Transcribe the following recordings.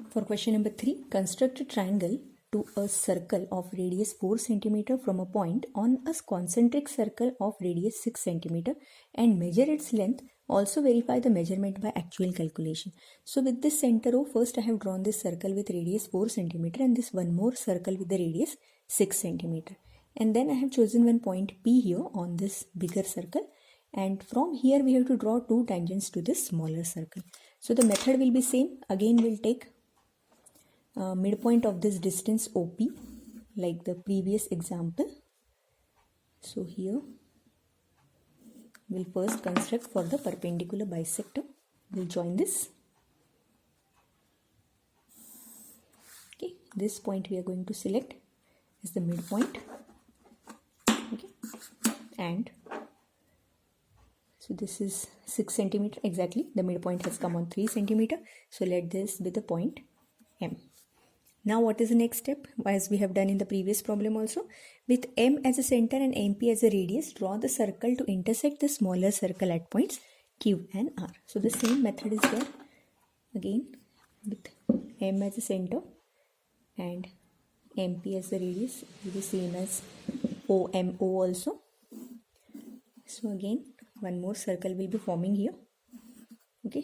For question number 3, construct a triangle to a circle of radius 4 cm from a point on a concentric circle of radius 6 cm and measure its length. Also verify the measurement by actual calculation. So with this center O, first I have drawn this circle with radius 4 cm and this one more circle with the radius 6 cm. And then I have chosen one point P here on this bigger circle. And from here we have to draw two tangents to this smaller circle. So the method will be same. Again we'll take midpoint of this distance OP like the previous example. So here we'll first construct for the perpendicular bisector. We'll join this. Okay, this point we are going to select as the midpoint. Okay, and so this is 6 cm exactly. The midpoint has come on 3 cm. So let this be the point M. Now what is the next step? As we have done in the previous problem also, with M as a center and MP as a radius, draw the circle to intersect the smaller circle at points Q and R. So the same method is there again with M as a center and MP as the radius. It will be same as OMO also. So again one more circle will be forming here. Okay,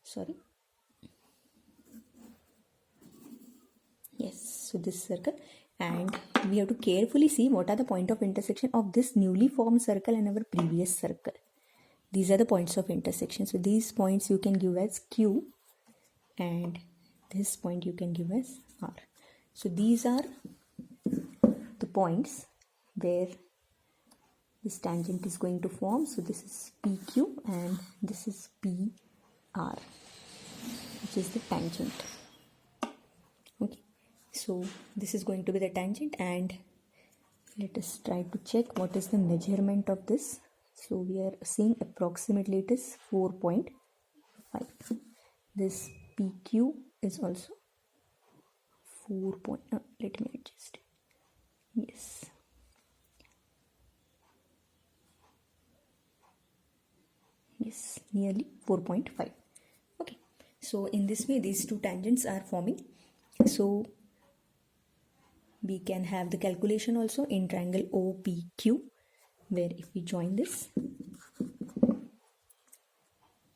sorry. Yes, so this circle, and we have to carefully see what are the point of intersection of this newly formed circle and our previous circle. These are the points of intersection. So these points you can give as Q and this point you can give as R. So these are the points where this tangent is going to form. So this is PQ and this is PR, which is the tangent. Okay, so this is going to be the tangent, and let us try to check what is the measurement of this. So we are seeing approximately it is 4.5. This PQ is also 4. Let me adjust. Yes. Yes, nearly 4.5. Okay, so in this way these two tangents are forming. So we can have the calculation also in triangle OPQ, where if we join this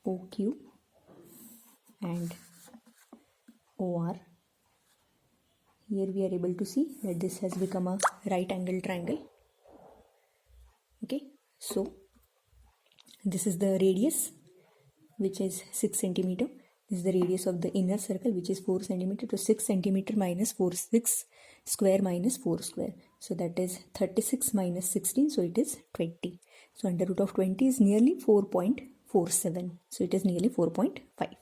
OQ and OR, here we are able to see that this has become a right angle triangle. Okay, so this is the radius, which is 6 cm. This is the radius of the inner circle, which is 4 cm. So 6 cm minus 6 square minus 4 square. So that is 36 minus 16. So it is 20. So under root of 20 is nearly 4.47. So it is nearly 4.5.